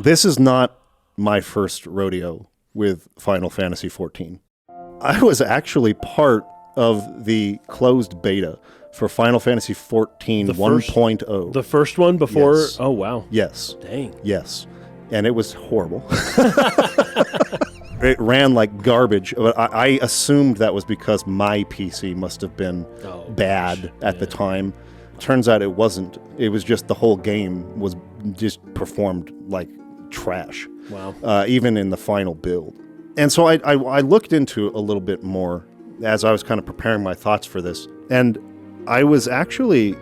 this is not my first rodeo with Final Fantasy XIV. I was actually part of the closed beta for Final Fantasy XIV 1.0. The first one before? Yes. Oh, wow. Yes. Dang. Yes. And it was horrible. It ran like garbage. But I assumed that was because my PC must have been bad at the time. Turns out it wasn't. It was just the whole game was just performed like trash. Wow. Even in the final build. And so I looked into a little bit more as I was kind of preparing my thoughts for this. And I was actually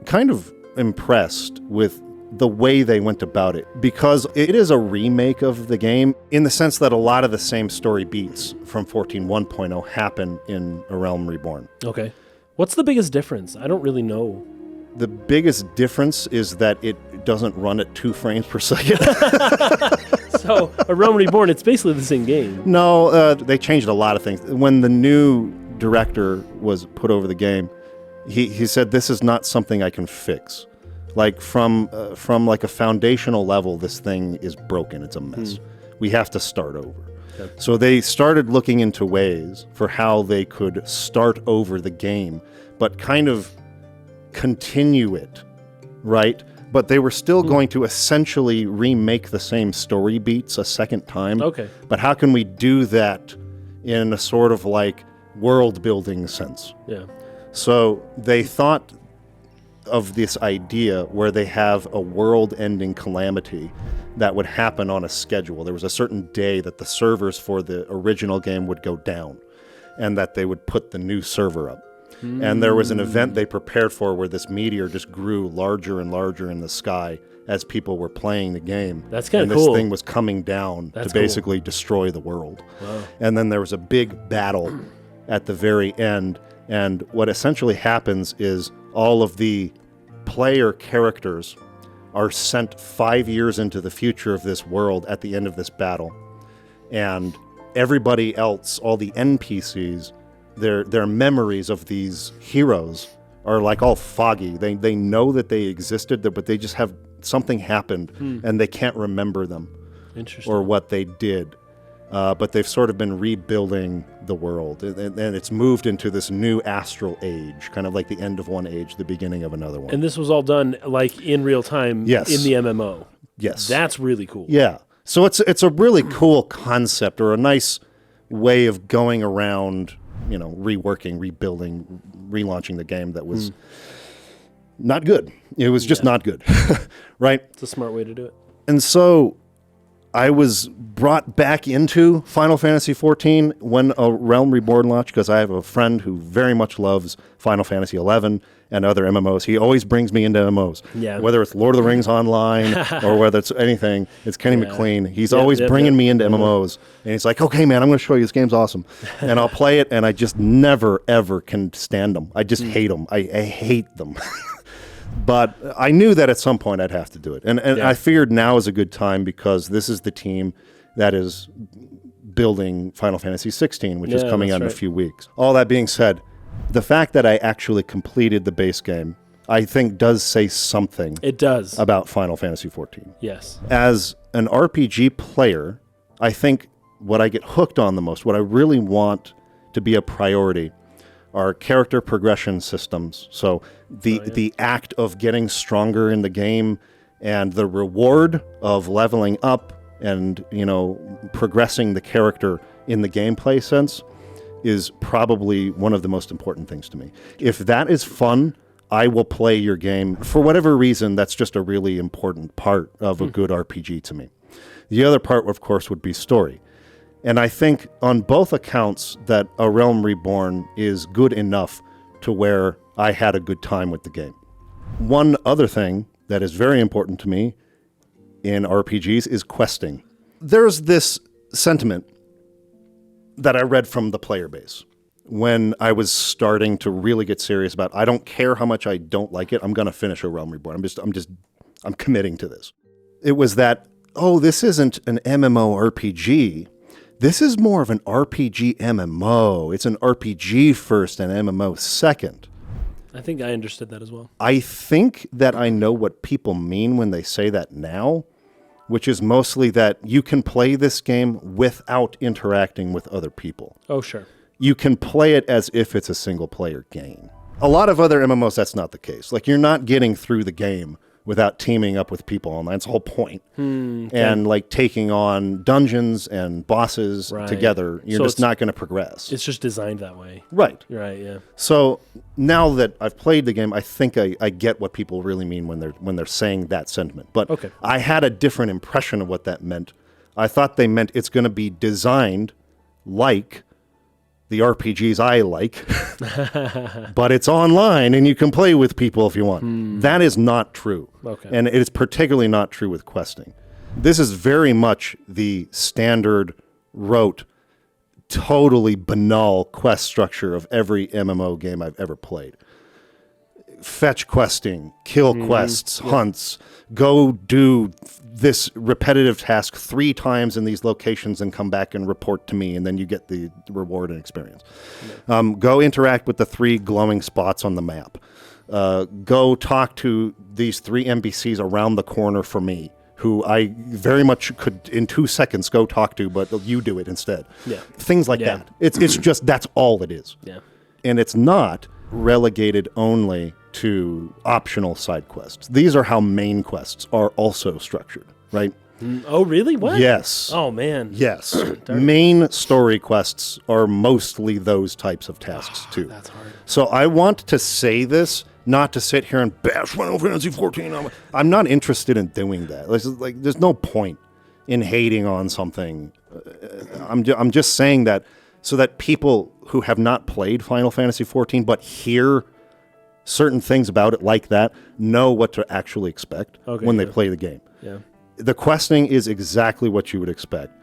kind of impressed with the way they went about it, because it is a remake of the game in the sense that a lot of the same story beats from 14.1.0 happen in A Realm Reborn. Okay. What's the biggest difference? I don't really know. The biggest difference is that it doesn't run at 2 frames per second. So, A Realm Reborn, it's basically the same game. No, they changed a lot of things. When the new director was put over the game, he said, this is not something I can fix. Like from like a foundational level, this thing is broken. It's a mess. We have to start over. Okay. So they started looking into ways for how they could start over the game, but kind of continue it, right? But they were still going to essentially remake the same story beats a second time. Okay. But how can we do that in a sort of like world-building sense? Yeah. So they thought of this idea where they have a world-ending calamity that would happen on a schedule. There was a certain day that the servers for the original game would go down, and that they would put the new server up. And there was an event they prepared for where this meteor just grew larger and larger in the sky as people were playing the game. That's kind of cool. cool. And this thing was coming down to basically destroy the world. Wow. And then there was a big battle at the very end. And what essentially happens is all of the player characters are sent 5 years into the future of this world at the end of this battle. And everybody else, all the NPCs, their memories of these heroes are like all foggy. They know that they existed, but they just have something happened and they can't remember them or what they did. But they've sort of been rebuilding the world, and it's moved into this new astral age, kind of like the end of one age, the beginning of another one. And this was all done like in real time in the MMO. Yes. That's really cool. Yeah. So it's a really cool concept, or a nice way of going around, reworking, rebuilding, relaunching the game that was not good. It was just not good, right? It's a smart way to do it. And so I was brought back into Final Fantasy XIV when A Realm Reborn launched, because I have a friend who very much loves Final Fantasy XI and other MMOs. He always brings me into MMOs. Yeah. Whether it's Lord of the Rings Online or whether it's anything, it's Kenny McLean. He's always bringing me into MMOs. And he's like, okay, man, I'm going to show you. This game's awesome. And I'll play it, and I just never, ever can stand them. I just hate them. I hate them. But I knew that at some point I'd have to do it. And I figured now is a good time, because this is the team that is building Final Fantasy XVI, which is coming out in a few weeks. All that being said, the fact that I actually completed the base game, I think does say something. It does. About Final Fantasy XIV. Yes. As an RPG player, I think what I get hooked on the most, what I really want to be a priority, are character progression systems. So the act of getting stronger in the game, and the reward of leveling up and, progressing the character in the gameplay sense is probably one of the most important things to me. If that is fun, I will play your game. For whatever reason, that's just a really important part of a good RPG to me. The other part, of course, would be story. And I think on both accounts that A Realm Reborn is good enough to where I had a good time with the game. One other thing that is very important to me in RPGs is questing. There's this sentiment that I read from the player base when I was starting to really get serious about, I don't care how much I don't like it, I'm going to finish A Realm Reborn. I'm committing to this. It was that, this isn't an MMORPG. This is more of an RPG MMO. It's an RPG first and MMO second. I think I understood that as well. I think that I know what people mean when they say that now, which is mostly that you can play this game without interacting with other people. Oh, sure. You can play it as if it's a single-player game. A lot of other MMOs, that's not the case. Like, you're not getting through the game without teaming up with people online. That's the whole point. And, like, taking on dungeons and bosses together, you're just not going to progress. It's just designed that way. Right. Right, yeah. So now that I've played the game, I think I get what people really mean when they're saying that sentiment. But I had a different impression of what that meant. I thought they meant it's going to be designed like the RPGs I like, but it's online and you can play with people if you want. That is not true. And it is particularly not true with questing. This is very much the standard, rote, totally banal quest structure of every MMO game I've ever played. Fetch questing, kill quests, hunts, go do this repetitive task 3 times in these locations and come back and report to me, and then you get the reward and experience. Go interact with the 3 glowing spots on the map. Go talk to these 3 NPCs around the corner for me, who I very much could, in 2 seconds, go talk to, but you do it instead. Things like that. It's just, that's all it is. And it's not relegated only to optional side quests. These are how main quests are also structured, right? Oh, really? What? Yes. Oh, man. Yes. Main story quests are mostly those types of tasks, too. That's hard. So I want to say this, not to sit here and bash Final Fantasy XIV. I'm not interested in doing that. There's no point in hating on something. I'm just saying that so that people who have not played Final Fantasy XIV but hear certain things about it like that know what to actually expect when they play the game. The questing is exactly what you would expect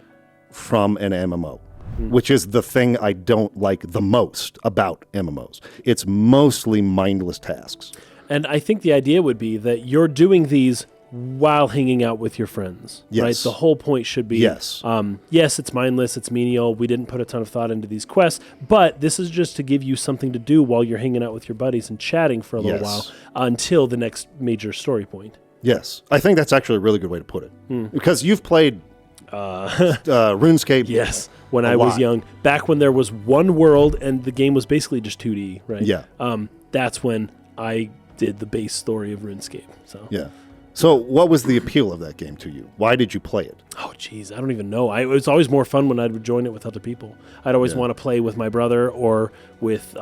from an MMO, which is the thing I don't like the most about MMOs. It's mostly mindless tasks. And I think the idea would be that you're doing these while hanging out with your friends, right? The whole point should be, yes, it's mindless, it's menial, we didn't put a ton of thought into these quests, but this is just to give you something to do while you're hanging out with your buddies and chatting for a little while until the next major story point. Yes, I think that's actually a really good way to put it. Because you've played RuneScape. Yes, when I was young, back when there was one world and the game was basically just 2D, right? Yeah. That's when I did the base story of RuneScape. So yeah. So what was the appeal of that game to you? Why did you play it? Oh, geez, I don't even know. It was always more fun when I'd join it with other people. I'd always want to play with my brother or with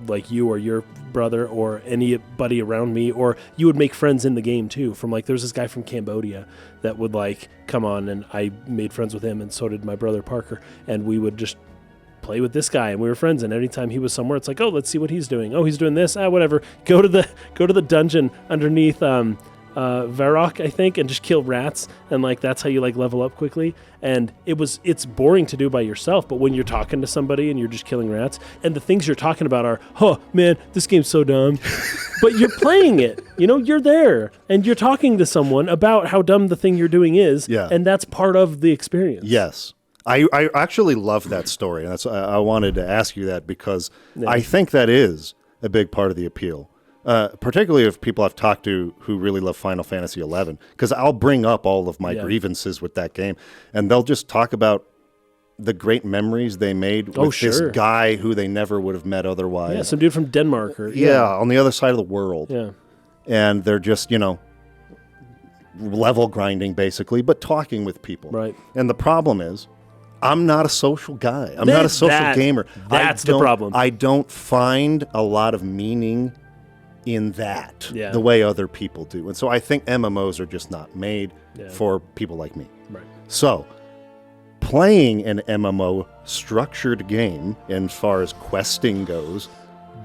like you or your brother or anybody around me, or you would make friends in the game too. From like, there's this guy from Cambodia that would like come on, and I made friends with him, and so did my brother Parker, and we would just play with this guy, and we were friends. And anytime he was somewhere, it's like, oh, let's see what he's doing. Oh, he's doing this. Whatever. Go to the dungeon underneath Varrock, I think, and just kill rats, and like that's how you like level up quickly. And it's boring to do by yourself, but when you're talking to somebody and you're just killing rats, and the things you're talking about are, oh man, this game's so dumb, but you're playing it, you're there and you're talking to someone about how dumb the thing you're doing is, and that's part of the experience. Yes. I actually love that story, and that's I wanted to ask you that because I think that is a big part of the appeal. Particularly if people I've talked to who really love Final Fantasy XI, because I'll bring up all of my grievances with that game, and they'll just talk about the great memories they made with this guy who they never would have met otherwise. Yeah, some dude from Denmark. On the other side of the world. Yeah. And they're just, level grinding basically, but talking with people. Right. And the problem is, I'm not a social guy. I'm not a social gamer. That's the problem. I don't find a lot of meaning in that the way other people do. And so I think MMOs are just not made for people like me. Right. So playing an MMO structured game as far as questing goes,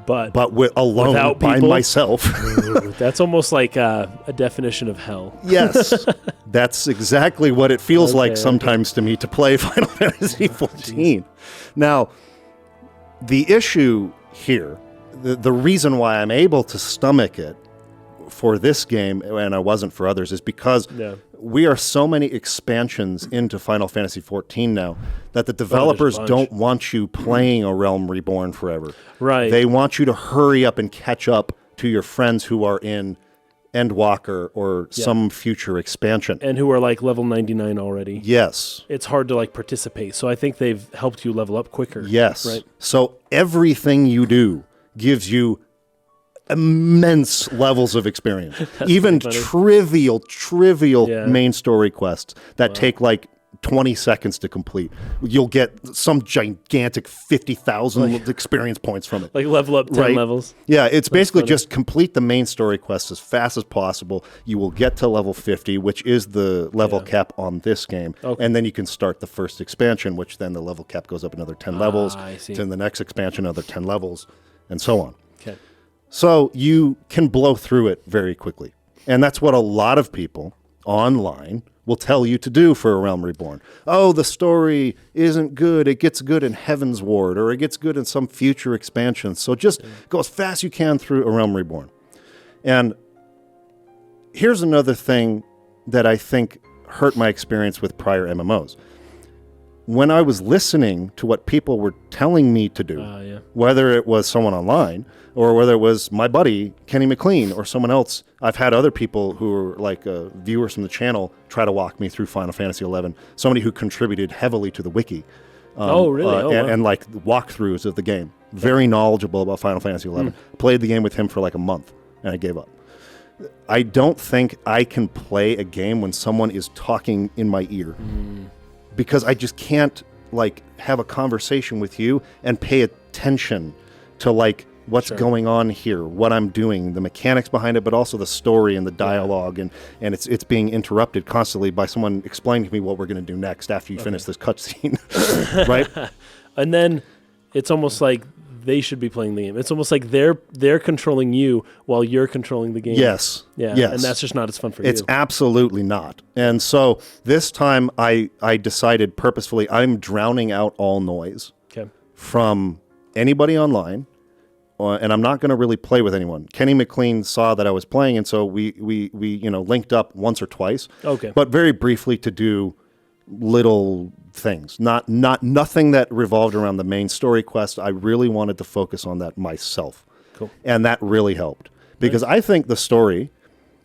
but alone by myself. That's almost like a definition of hell. Yes. That's exactly what it feels like sometimes to me to play Final Fantasy XIV. Now, the issue here, the reason why I'm able to stomach it for this game and I wasn't for others is because we are so many expansions into Final Fantasy XIV now that the developers don't want you playing a Realm Reborn forever. Right. They want you to hurry up and catch up to your friends who are in Endwalker or some future expansion. And who are like level 99 already. Yes. It's hard to like participate. So I think they've helped you level up quicker. Yes. Right. So everything you do gives you immense levels of experience. Even trivial main story quests that take like 20 seconds to complete. You'll get some gigantic 50,000 experience points from it. Like level up 10 levels. Yeah, it's basically just complete the main story quest as fast as possible. You will get to level 50, which is the level cap on this game. Okay. And then you can start the first expansion, which then the level cap goes up another 10 levels. To the next expansion, another 10 levels, and so on. Okay. So you can blow through it very quickly. And that's what a lot of people online will tell you to do for a Realm Reborn. Oh, the story isn't good. It gets good in Heavensward, or it gets good in some future expansion. So just go as fast as you can through a Realm Reborn. And here's another thing that I think hurt my experience with prior MMOs. When I was listening to what people were telling me to do, whether it was someone online or whether it was my buddy, Kenny McLean, or someone else, I've had other people who are like viewers from the channel try to walk me through Final Fantasy XI, somebody who contributed heavily to the wiki. And like walkthroughs of the game. Very knowledgeable about Final Fantasy XI. Played the game with him for like a month, and I gave up. I don't think I can play a game when someone is talking in my ear. Because I just can't like have a conversation with you and pay attention to like what's going on here, what I'm doing, the mechanics behind it, but also the story and the dialogue, and it's being interrupted constantly by someone explaining to me what we're going to do next after you finish this cutscene, right? And then it's almost like they should be playing the game. It's almost like they're controlling you while you're controlling the game. Yes. Yeah. Yes. And that's just not as fun for you. It's absolutely not. And so this time I decided purposefully I'm drowning out all noise from anybody online, and I'm not going to really play with anyone. Kenny McLean saw that I was playing, and so we linked up once or twice. Okay. But very briefly to do little things, nothing that revolved around the main story quest. I really wanted to focus on that myself. Cool. And that really helped because I think the story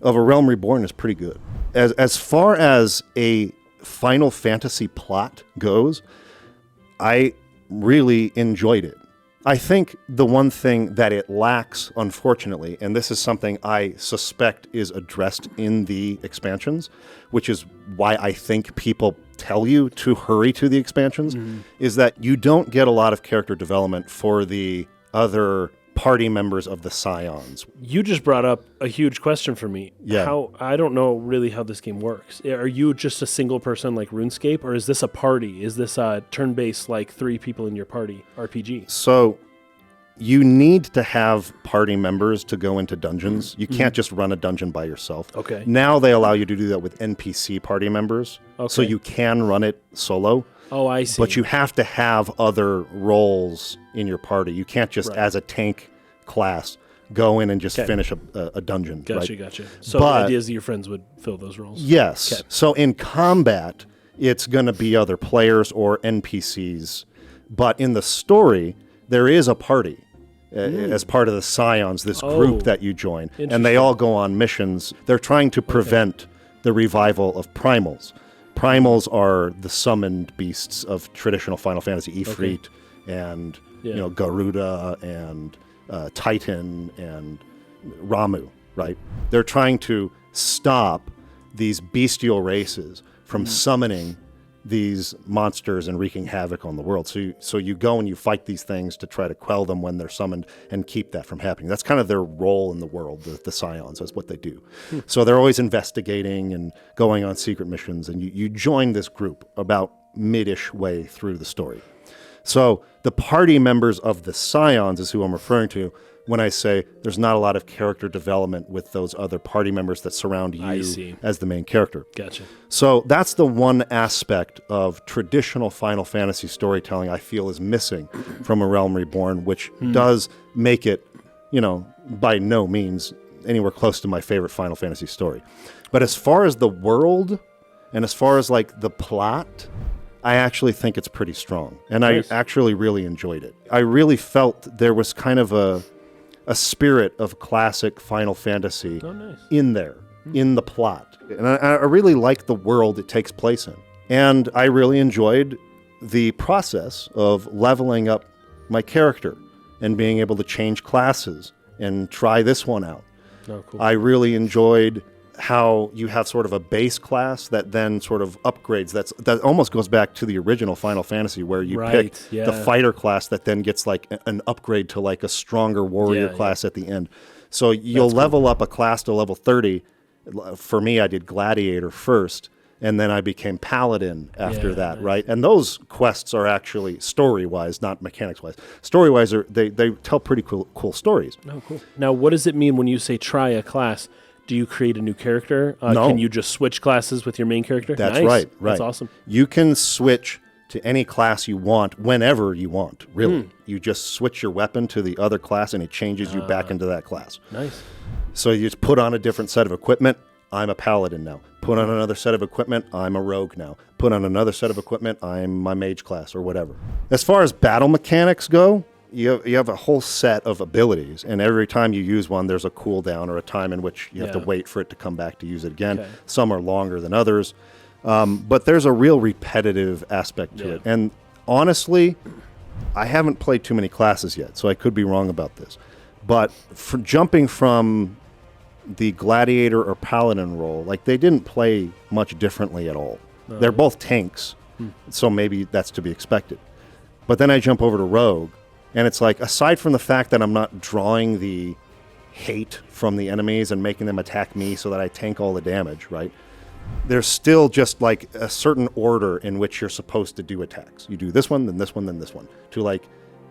of A Realm Reborn is pretty good. As far as a Final Fantasy plot goes, I really enjoyed it. I think the one thing that it lacks, unfortunately, and this is something I suspect is addressed in the expansions, which is why I think people tell you to hurry to the expansions, is that you don't get a lot of character development for the other party members of the Scions. You just brought up a huge question for me. Yeah. I don't know really how this game works. Are you just a single person like RuneScape, or is this a party? Is this a turn-based like 3 people in your party RPG? So you need to have party members to go into dungeons. You can't just run a dungeon by yourself. Okay. Now they allow you to do that with NPC party members. Okay. So you can run it solo. Oh, I see. But you have to have other roles in your party. You can't just, as a tank class, go in and just finish a dungeon. Gotcha. So the idea is that your friends would fill those roles. Yes. Okay. So in combat, it's going to be other players or NPCs. But in the story, there is a party as part of the Scions, this group that you join. And they all go on missions. They're trying to prevent the revival of primals. Primals are the summoned beasts of traditional Final Fantasy, Ifrit and Garuda and Titan and Ramu, right? They're trying to stop these bestial races from summoning these monsters and wreaking havoc on the world. So you go and you fight these things to try to quell them when they're summoned and keep that from happening. That's kind of their role in the world, the Scions. That's what they do. So they're always investigating and going on secret missions, and you join this group about mid-ish way through the story. So the party members of the Scions is who I'm referring to when I say there's not a lot of character development with those other party members that surround you as the main character. Gotcha. So that's the one aspect of traditional Final Fantasy storytelling I feel is missing from A Realm Reborn, which does make it, by no means anywhere close to my favorite Final Fantasy story. But as far as the world and as far as like the plot, I actually think it's pretty strong. And I actually really enjoyed it. I really felt there was kind of a spirit of classic Final Fantasy in there, in the plot. And I really like the world it takes place in. And I really enjoyed the process of leveling up my character and being able to change classes and try this one out. Oh, cool. I really enjoyed how you have sort of a base class that then sort of upgrades. That almost goes back to the original Final Fantasy where you pick the fighter class that then gets like an upgrade to like a stronger warrior class at the end. So you'll level up a class to level 30. For me, I did Gladiator first, and then I became Paladin after that, nice. Right? And those quests are actually, story-wise, not mechanics-wise, story-wise, they tell pretty cool stories. Oh, cool. Now, what does it mean when you say try a class? Do you create a new character? No. Can you just switch classes with your main character? That's nice. Right. That's awesome. You can switch to any class you want whenever you want, really. You just switch your weapon to the other class, and it changes you back into that class. Nice. So you just put on a different set of equipment. I'm a paladin now. Put on another set of equipment. I'm a rogue now. Put on another set of equipment. I'm my mage class or whatever. As far as battle mechanics go, you have a whole set of abilities, and every time you use one, there's a cooldown or a time in which you have to wait for it to come back to use it again. Okay. Some are longer than others, but there's a real repetitive aspect to it. And honestly, I haven't played too many classes yet, so I could be wrong about this. But for jumping from the gladiator or paladin role, like they didn't play much differently at all. They're both tanks, so maybe that's to be expected. But then I jump over to rogue, and it's like, aside from the fact that I'm not drawing the hate from the enemies and making them attack me so that I tank all the damage, right? There's still just like a certain order in which you're supposed to do attacks. You do this one, then this one, then this one. To like,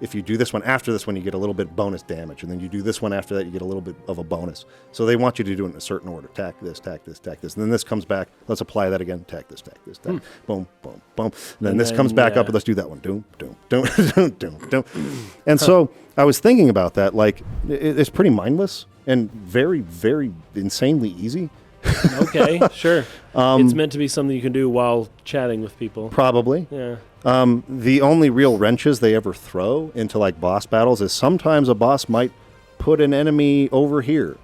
if you do this one after this one, you get a little bit bonus damage. And then you do this one after that, you get a little bit of a bonus. So they want you to do it in a certain order. Attack this, attack this, attack this. And then this comes back. Let's apply that again. Attack this, attack this, attack. Boom, boom, boom. And then this comes back up, and let's do that one. Doom, doom, doom, doom, doom, doom. And so I was thinking about that. Like, it's pretty mindless and very, very insanely easy. Okay, sure. It's meant to be something you can do while chatting with people. Probably. Yeah. The only real wrenches they ever throw into like boss battles is sometimes a boss might put an enemy over here,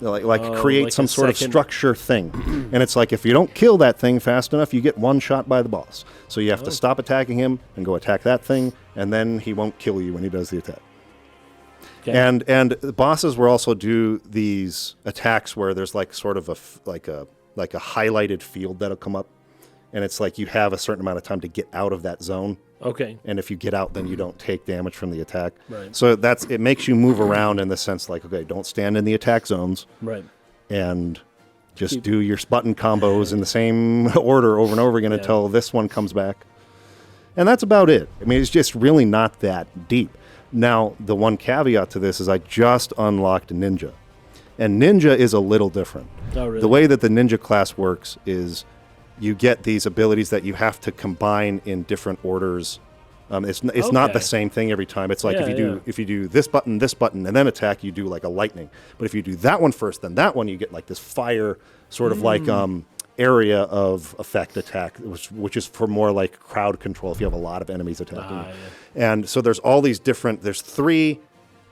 like create like some sort of structure thing. And it's like, if you don't kill that thing fast enough, you get one shot by the boss. So you have to stop attacking him and go attack that thing, and then he won't kill you when he does the attack. Okay. And the bosses will also do these attacks where there's like sort of a highlighted field that'll come up. And it's like you have a certain amount of time to get out of that zone. Okay. And if you get out, then you don't take damage from the attack. Right. So it makes you move around in the sense like, okay, don't stand in the attack zones. Right. And just do your button combos in the same order over and over again until this one comes back. And that's about it. I mean, it's just really not that deep. Now, the one caveat to this is I just unlocked Ninja. And Ninja is a little different. Oh, really? The way that the Ninja class works is you get these abilities that you have to combine in different orders. It's not the same thing every time. It's like if you do this button, and then attack, you do like a lightning. But if you do that one first, then that one, you get like this fire sort of like area of effect attack, which is for more like crowd control if you have a lot of enemies attacking you. Yeah. And so there's all these different, there's 3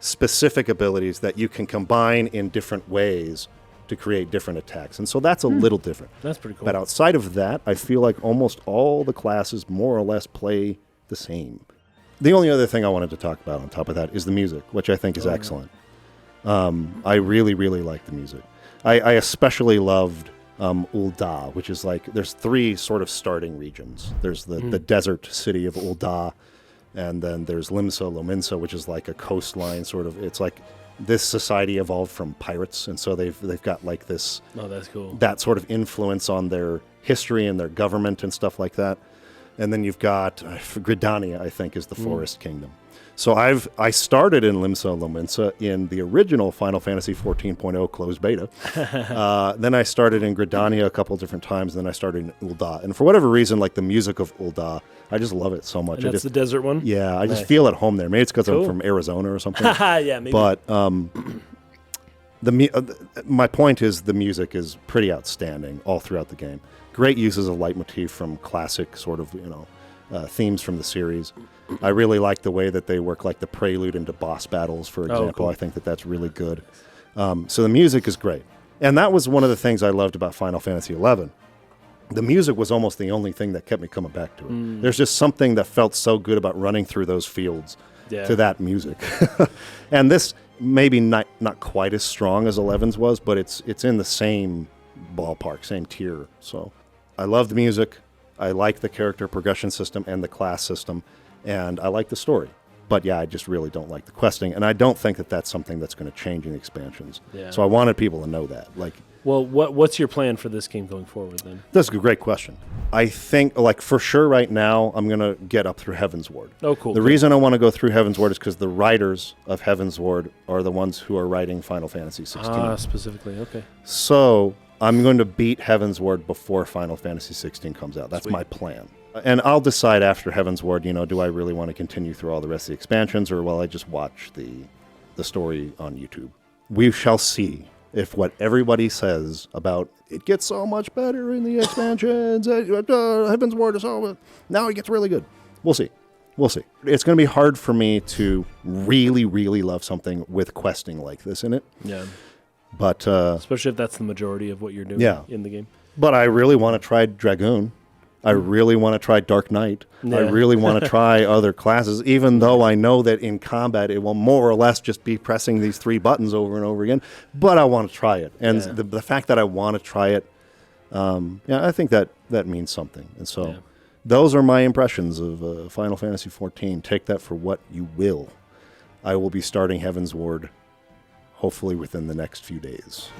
specific abilities that you can combine in different ways to create different attacks. And so that's a little different. That's pretty cool. But outside of that, I feel like almost all the classes more or less play the same. The only other thing I wanted to talk about on top of that is the music, which I think is excellent. I really, really like the music. I especially loved Ul'dah, which is like, there's 3 sort of starting regions. There's the desert city of Ul'dah, and then there's Limsa Lominsa, which is like a coastline sort of, it's like this society evolved from pirates, and so they've got like this that's cool. That sort of influence on their history and their government and stuff like that. And then you've got Gridania, I think, is the forest kingdom. So I started in Limsa Lominsa in the original Final Fantasy 14.0 closed beta. Then I started in Gridania a couple different times, and then I started in Ul'dah. And for whatever reason, like the music of Ul'dah, I just love it so much. And that's the desert one? Yeah, I just feel at home there. Maybe it's because I'm from Arizona or something. Yeah, maybe. But my point is the music is pretty outstanding all throughout the game. Great uses of leitmotif from classic sort of, themes from the series. I really like the way that they work, like the prelude into boss battles, for example. cool. I think that that's really good. So the music is great. And that was one of the things I loved about Final Fantasy XI. The music was almost the only thing that kept me coming back to it. There's just something that felt so good about running through those fields to that music. And this maybe not quite as strong as 11's was, but it's in the same ballpark, same tier. So I love the music. I like the character progression system and the class system, and I like the story. But yeah, I just really don't like the questing, and I don't think that that's something that's going to change in the expansions. Yeah. So I wanted people to know that. Like, well, what's your plan for this game going forward then? that's a great question. I think, like, for sure right now, I'm going to get up through Heavensward. Oh, cool. The reason I want to go through Heavensward is because the writers of Heavensward are the ones who are writing Final Fantasy XVI. Ah, specifically, okay. So I'm going to beat Heavensward before Final Fantasy XVI comes out. That's Sweet. my plan. And I'll decide after Heavensward, do I really want to continue through all the rest of the expansions, or will I just watch the story on YouTube? We shall see if what everybody says about it gets so much better in the expansions, Heavensward is so, now it gets really good. We'll see. We'll see. It's going to be hard for me to really, really love something with questing like this in it. Yeah. But Especially if that's the majority of what you're doing in the game. But I really want to try Dragoon. I really want to try Dark Knight. Yeah. I really want to try other classes, even though I know that in combat it will more or less just be pressing these 3 buttons over and over again. But I want to try it. And the fact that I want to try it, I think that means something. And so those are my impressions of Final Fantasy XIV. Take that for what you will. I will be starting Heavensward hopefully within the next few days.